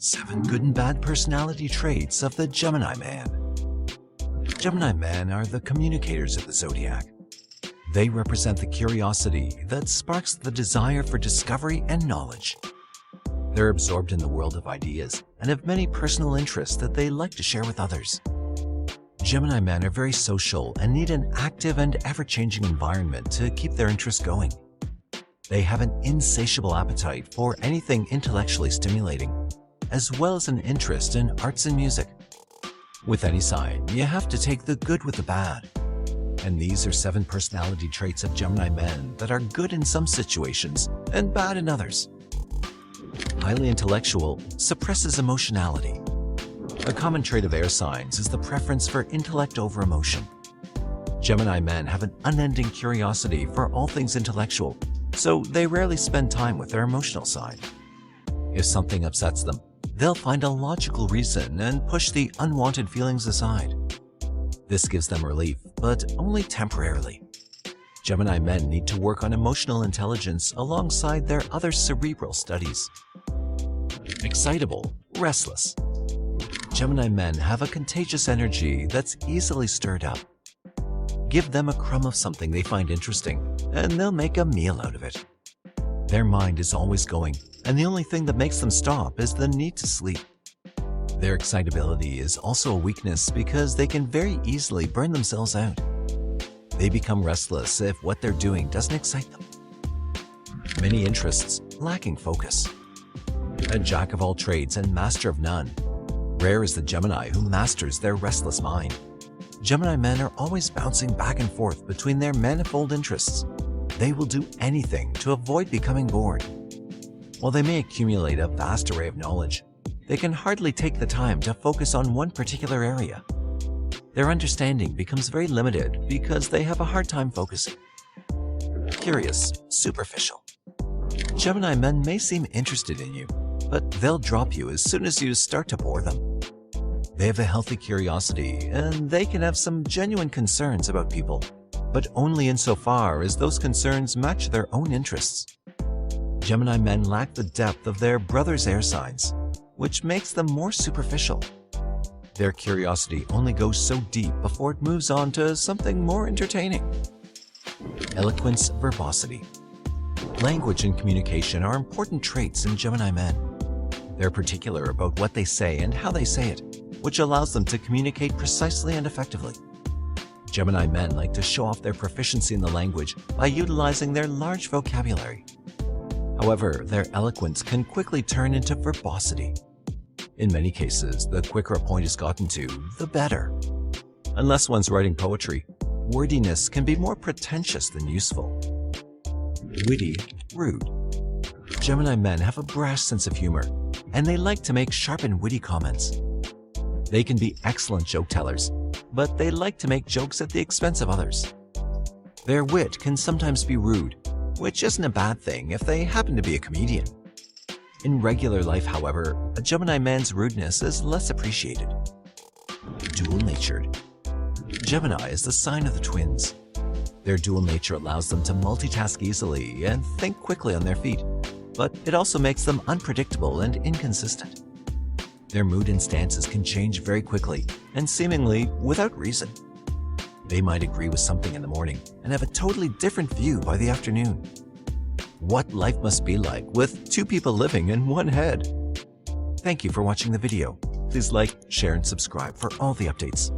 7 good and bad personality traits of the Gemini man. Gemini men are the communicators of the Zodiac. They represent the curiosity that sparks the desire for discovery and knowledge. They're absorbed in the world of ideas and have many personal interests that they like to share with others. Gemini men are very social and need an active and ever-changing environment to keep their interests going. They have an insatiable appetite for anything intellectually stimulating, as well as an interest in arts and music. With any sign, you have to take the good with the bad. And these are 7 personality traits of Gemini men that are good in some situations and bad in others. Highly intellectual, suppresses emotionality. A common trait of air signs is the preference for intellect over emotion. Gemini men have an unending curiosity for all things intellectual, so they rarely spend time with their emotional side. If something upsets them, they'll find a logical reason and push the unwanted feelings aside. This gives them relief, but only temporarily. Gemini men need to work on emotional intelligence alongside their other cerebral studies. Excitable, restless. Gemini men have a contagious energy that's easily stirred up. Give them a crumb of something they find interesting, and they'll make a meal out of it. Their mind is always going, and the only thing that makes them stop is the need to sleep. Their excitability is also a weakness because they can very easily burn themselves out. They become restless if what they're doing doesn't excite them. Many interests, lacking focus. A jack of all trades and master of none. Rare is the Gemini who masters their restless mind. Gemini men are always bouncing back and forth between their manifold interests. They will do anything to avoid becoming bored. While they may accumulate a vast array of knowledge, they can hardly take the time to focus on one particular area. Their understanding becomes very limited because they have a hard time focusing. Curious, superficial. Gemini men may seem interested in you, but they'll drop you as soon as you start to bore them. They have a healthy curiosity, and they can have some genuine concerns about people, but only insofar as those concerns match their own interests. Gemini men lack the depth of their brother's air signs, which makes them more superficial. Their curiosity only goes so deep before it moves on to something more entertaining. Eloquence, verbosity. Language and communication are important traits in Gemini men. They're particular about what they say and how they say it, which allows them to communicate precisely and effectively. Gemini men like to show off their proficiency in the language by utilizing their large vocabulary. However, their eloquence can quickly turn into verbosity. In many cases, the quicker a point is gotten to, the better. Unless one's writing poetry, wordiness can be more pretentious than useful. Witty Rude. Gemini men have a brash sense of humor, and they like to make sharp and witty comments. They can be excellent joke tellers, but they like to make jokes at the expense of others. Their wit can sometimes be rude, which isn't a bad thing if they happen to be a comedian. In regular life, however, a Gemini man's rudeness is less appreciated. Dual-natured. Gemini is the sign of the twins. Their dual nature allows them to multitask easily and think quickly on their feet, but it also makes them unpredictable and inconsistent. Their mood and stances can change very quickly and seemingly without reason. They might agree with something in the morning and have a totally different view by the afternoon. What life must be like with 2 people living in one head. Thank you for watching the video. Please like, share, and subscribe for all the updates.